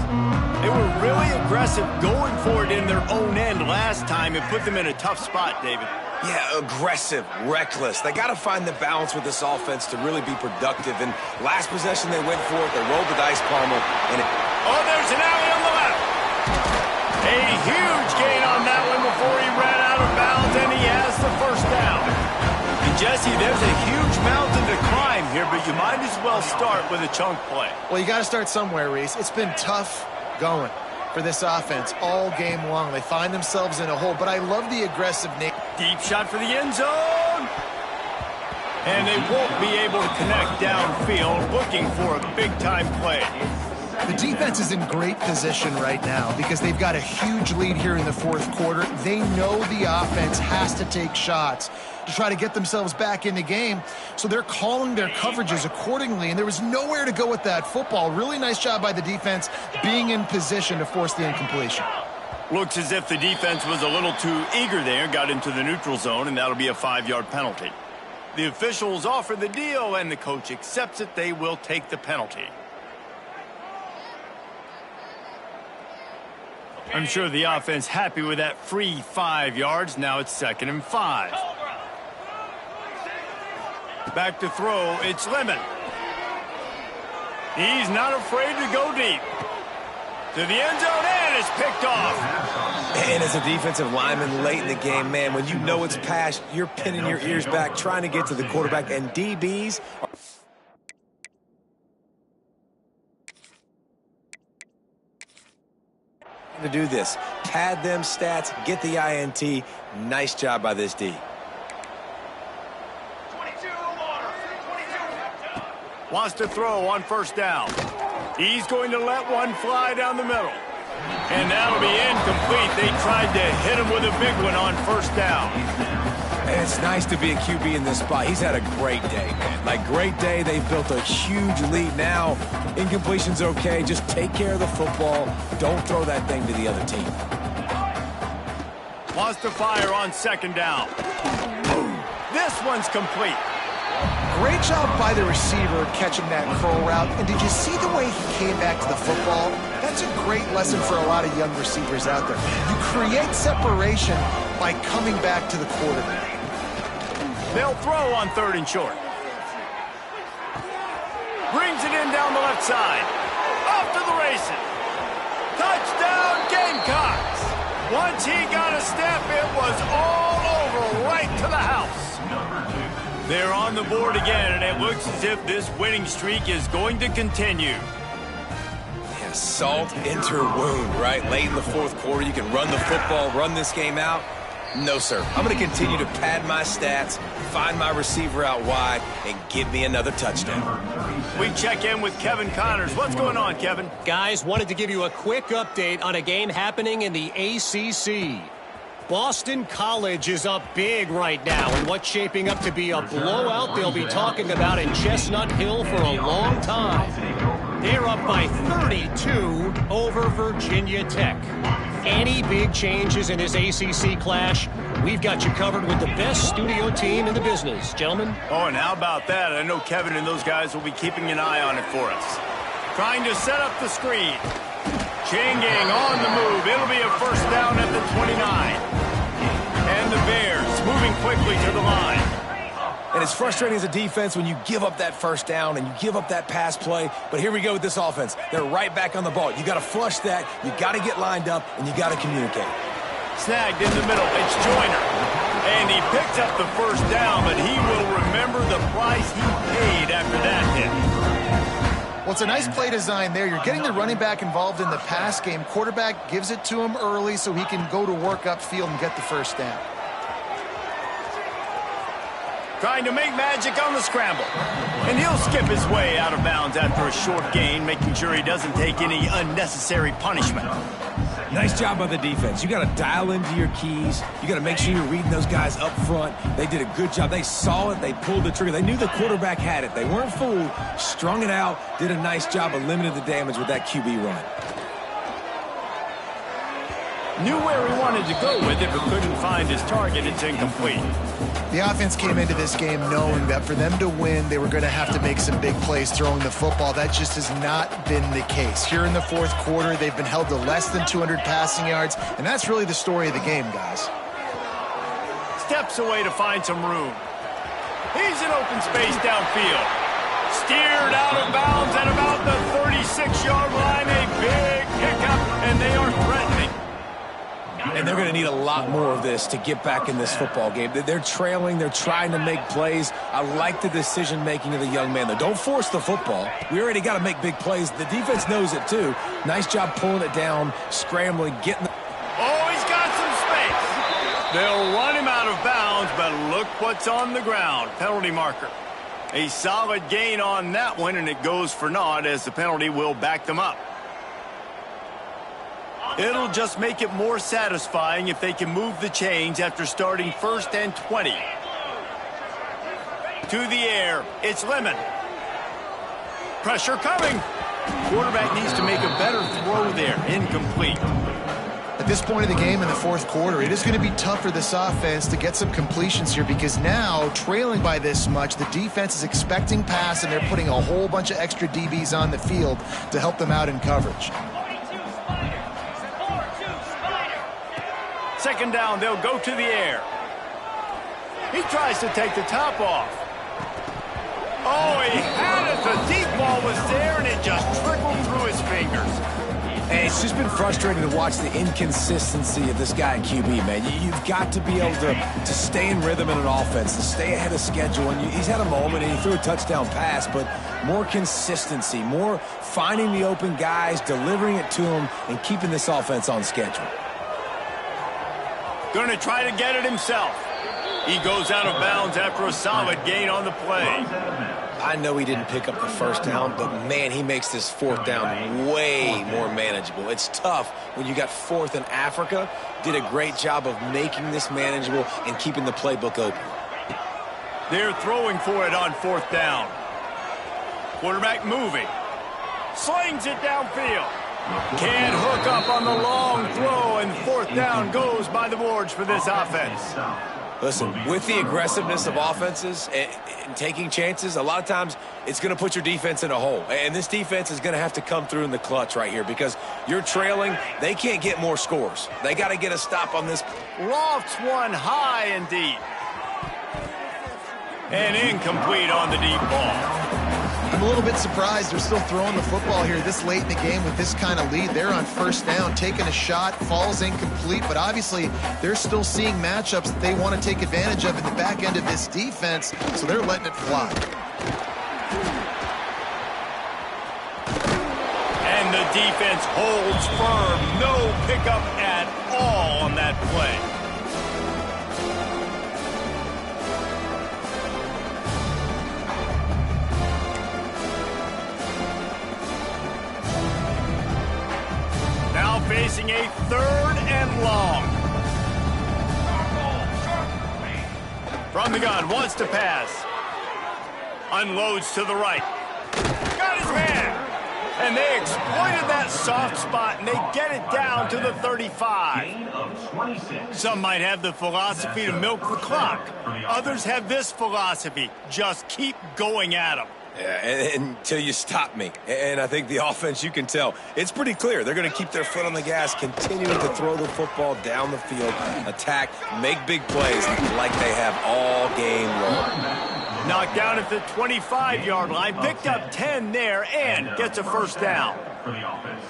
They were really aggressive going for it in their own end last time. It put them in a tough spot, David.
Yeah, aggressive, reckless. They got to find the balance with this offense to really be productive. And last possession, they went for it. They rolled the dice, Palmer. And
oh, there's an alley on the left. A huge gain on that one before he ran out of bounds, and he has the first down. And Jesse, there's a huge mountain to climb here, but you might as well start with a chunk play.
Well, you got to start somewhere, Reese. It's been tough going for this offense all game long. They find themselves in a hole, but I love the aggressive nature.
Deep shot for the end zone. And they won't be able to connect downfield, looking for a big-time play.
The defense is in great position right now because they've got a huge lead here in the fourth quarter. They know the offense has to take shots to try to get themselves back in the game, so they're calling their coverages accordingly, and there was nowhere to go with that football. Really nice job by the defense being in position to force the incompletion.
Looks as if the defense was a little too eager there, got into the neutral zone, and that'll be a 5-yard penalty. The officials offer the deal, and the coach accepts it. They will take the penalty. I'm sure the offense happy with that free 5 yards. Now it's 2nd and 5. Back to throw, it's Lemon. He's not afraid to go deep. To the end zone, and it's picked off.
And as a defensive lineman late in the game, man, when you know it's past, you're pinning your ears back, trying to get to the quarterback, and DBs are to do this. Pad them stats, get the INT. Nice job by this D.
Wants to throw on first down. He's going to let one fly down the middle. And that'll be incomplete. They tried to hit him with a big one on first down.
And it's nice to be a QB in this spot. He's had a great day, man. Like, great day. They've built a huge lead now. Incompletion's okay. Just take care of the football. Don't throw that thing to the other team.
Wants to fire on 2nd down. This one's complete.
Great job by the receiver catching that curl route. And did you see the way he came back to the football? That's a great lesson for a lot of young receivers out there. You create separation by coming back to the quarterback.
They'll throw on 3rd and short. Brings it in down the left side. Off to the races. Touchdown, Gamecocks. Once he got a step, it was all over, right to the house. They're on the board again, and it looks as if this winning streak is going to continue.
Yeah, salt into wound, right? Late in the fourth quarter, you can run the football, run this game out. No, sir. I'm going to continue to pad my stats, find my receiver out wide, and give me another touchdown.
We check in with Kevin Connors. What's going on, Kevin?
Guys, wanted to give you a quick update on a game happening in the ACC. Boston College is up big right now in what's shaping up to be a blowout they'll be talking about in Chestnut Hill for a long time. They're up by 32 over Virginia Tech. Any big changes in this ACC clash, we've got you covered with the best studio team in the business, gentlemen.
Oh, and how about that? I know Kevin and those guys will be keeping an eye on it for us. Trying to set up the screen. Changing on the move. It'll be a first down at the 29. And the Bears moving quickly to the line.
And man, it's frustrating as a defense when you give up that first down and you give up that pass play. But here we go with this offense. They're right back on the ball. You got to flush that. You got to get lined up, and you got to communicate.
Snagged in the middle. It's Joyner. And he picks up the first down, but he will remember the price he paid after that hit.
Well, it's a nice play design there. You're getting the running back involved in the pass game. Quarterback gives it to him early so he can go to work upfield and get the first down.
Trying to make magic on the scramble. And he'll skip his way out of bounds after a short gain, making sure he doesn't take any unnecessary punishment.
Nice job by the defense. You got to dial into your keys. You got to make sure you're reading those guys up front. They did a good job. They saw it. They pulled the trigger. They knew the quarterback had it. They weren't fooled. Strung it out. Did a nice job of limiting the damage with that QB run.
Knew where he wanted to go with it, but couldn't find his target. It's incomplete.
The offense came into this game knowing that for them to win, they were going to have to make some big plays throwing the football. That just has not been the case. Here in the fourth quarter, they've been held to less than 200 passing yards, and that's really the story of the game, guys.
Steps away to find some room. He's in open space downfield. Steered out of bounds at about the 36-yard line. A big pickup, and they are threatening.
And they're going to need a lot more of this to get back in this football game. They're trailing. They're trying to make plays. I like the decision-making of the young man, though. Don't force the football. We already got to make big plays. The defense knows it, too. Nice job pulling it down, scrambling, getting the...
Oh, he's got some space. They'll run him out of bounds, but look what's on the ground. Penalty marker. A solid gain on that one, and it goes for naught as the penalty will back them up. It'll just make it more satisfying if they can move the chains after starting 1st and 20. To the air, it's Lemon. Pressure coming. Quarterback needs to make a better throw there. Incomplete.
At this point of the game in the fourth quarter, it is going to be tough for this offense to get some completions here because now, trailing by this much, the defense is expecting pass and they're putting a whole bunch of extra DBs on the field to help them out in coverage.
Second down, they'll go to the air. He tries to take the top off. Oh, he had it. The deep ball was there, and it just trickled through his fingers.
And it's just been frustrating to watch the inconsistency of this guy at QB, man. You've got to be able to stay in rhythm in an offense, to stay ahead of schedule. And he's had a moment, and he threw a touchdown pass, but more consistency, more finding the open guys, delivering it to them, and keeping this offense on schedule.
Going to try to get it himself. He goes out of bounds after a solid gain on the play.
I know he didn't pick up the first down, but, man, he makes this fourth down way more manageable. It's tough when you got fourth in Africa. Did a great job of making this manageable and keeping the playbook open.
They're throwing for it on 4th down. Quarterback moving. Slings it downfield. Can't hook up on the long throw, and 4th down goes by the boards for this offense.
Listen, with the aggressiveness of offenses and taking chances, a lot of times it's going to put your defense in a hole. And this defense is going to have to come through in the clutch right here because you're trailing. They can't get more scores. They got to get a stop on this.
Lofts one high and deep. And incomplete on the deep ball.
I'm a little bit surprised they're still throwing the football here this late in the game with this kind of lead. They're on 1st down, taking a shot, falls incomplete, but obviously they're still seeing matchups that they want to take advantage of in the back end of this defense, so they're letting it fly.
And the defense holds firm. No pickup at all on that play. Facing a 3rd and long. From the gun, wants to pass. Unloads to the right. Got his man. And they exploited that soft spot, and they get it down to the 35. Some might have the philosophy to milk the clock. Others have this philosophy. Just keep going at them.
Yeah, until you stop me. And I think the offense, you can tell, it's pretty clear. They're going to keep their foot on the gas, continuing to throw the football down the field, attack, make big plays like they have all game long.
Knocked down at the 25-yard line, picked up 10 there, and gets a first down.
For the offense.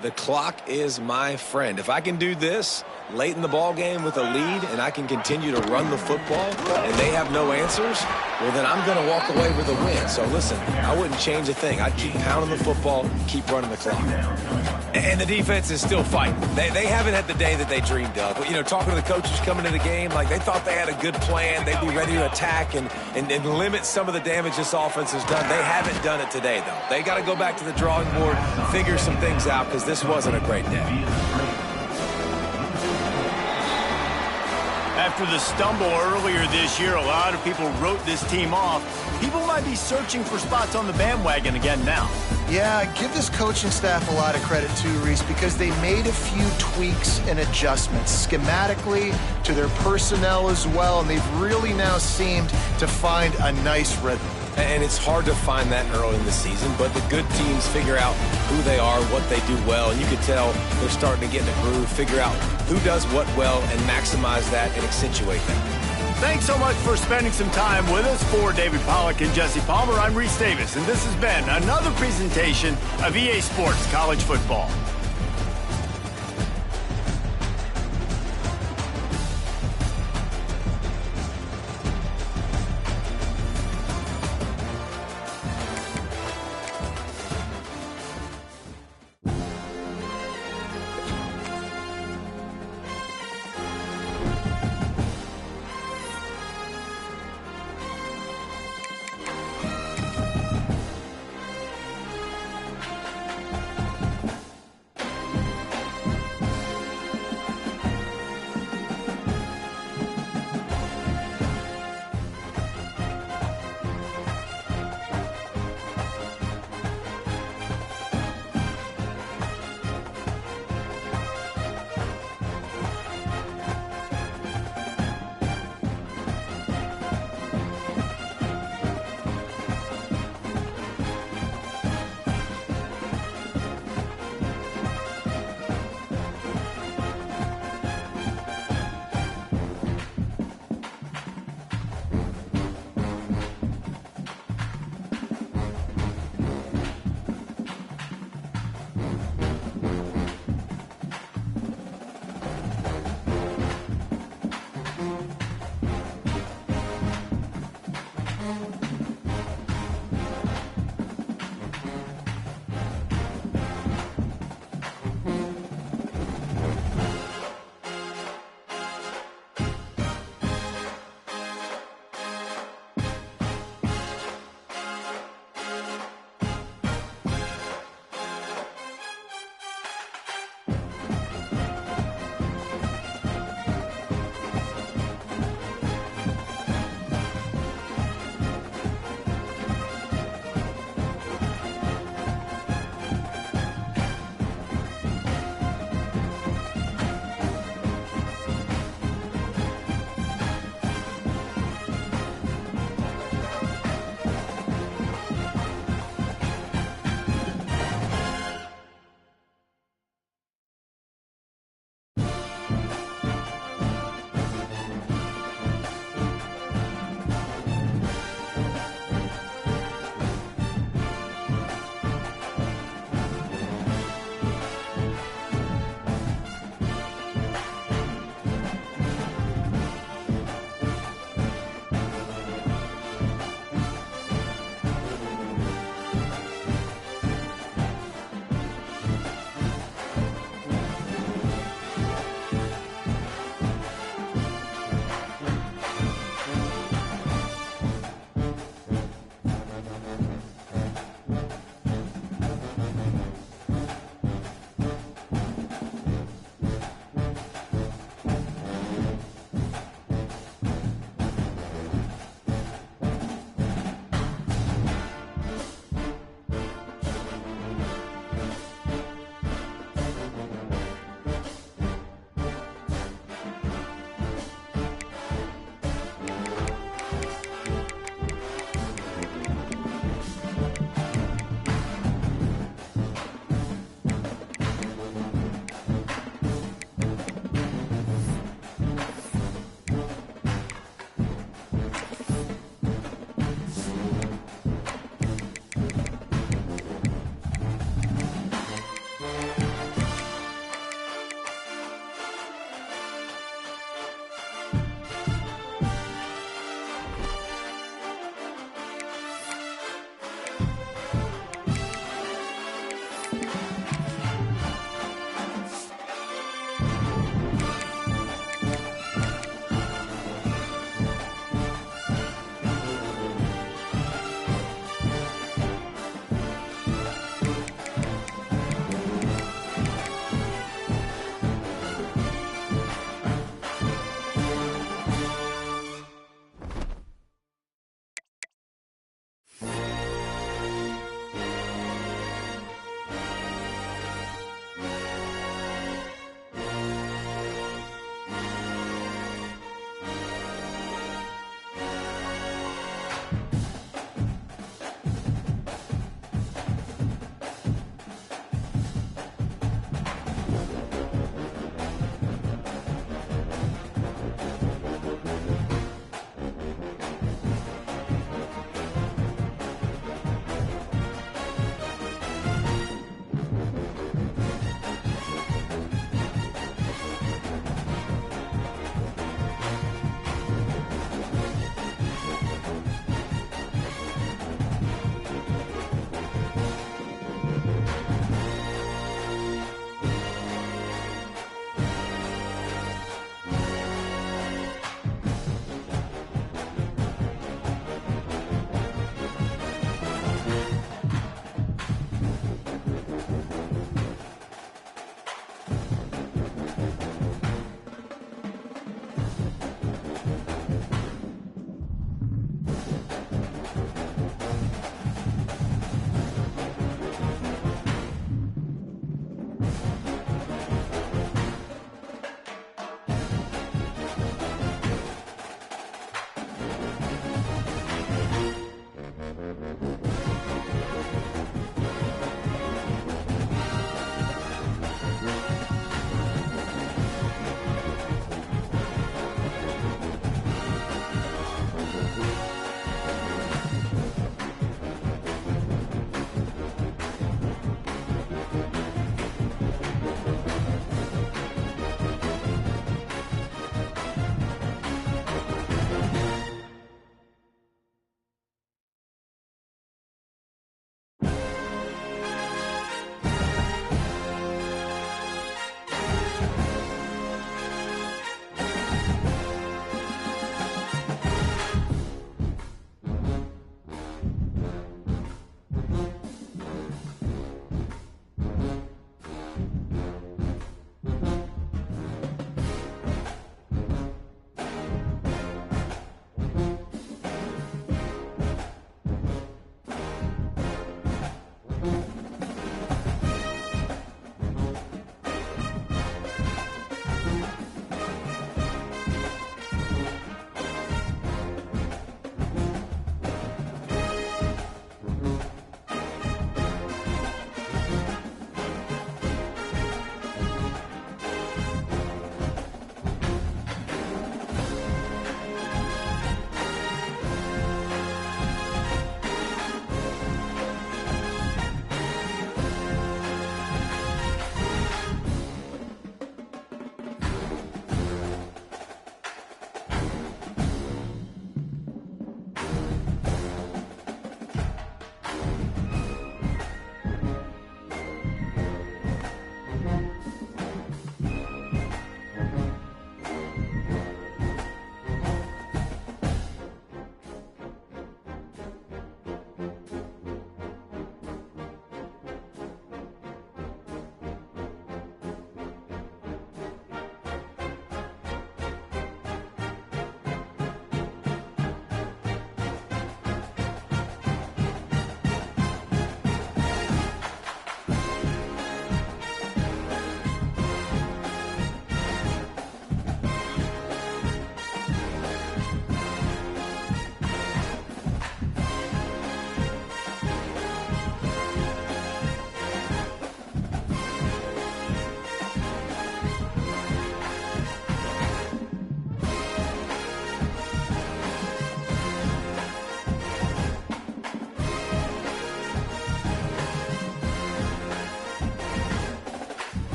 The clock is my friend. If I can do this late in the ball game with a lead and I can continue to run the football and they have no answers, well, then I'm going to walk away with a win. So listen, I wouldn't change a thing. I'd keep pounding the football, keep running the clock. And the defense is still fighting. They haven't had the day that they dreamed of. But, you know, talking to the coaches coming into the game, like they thought they had a good plan. They'd be ready to attack and limit some of the damage this offense has done. They haven't done it today, though. They got to go back to the drawing board, figure some things out, because this wasn't a great day.
After the stumble earlier this year, a lot of people wrote this team off. People might be searching for spots on the bandwagon again now.
Yeah, give this coaching staff a lot of credit too, Reese, because they made a few tweaks and adjustments schematically to their personnel as well, and they've really now seemed to find a nice rhythm.
And it's hard to find that early in the season, but the good teams figure out who they are, what they do well, and you can tell they're starting to get in a groove, figure out who does what well, and maximize that and accentuate that.
Thanks so much for spending some time with us. For David Pollack and Jesse Palmer, I'm Reese Davis, and this has been another presentation of EA Sports College Football.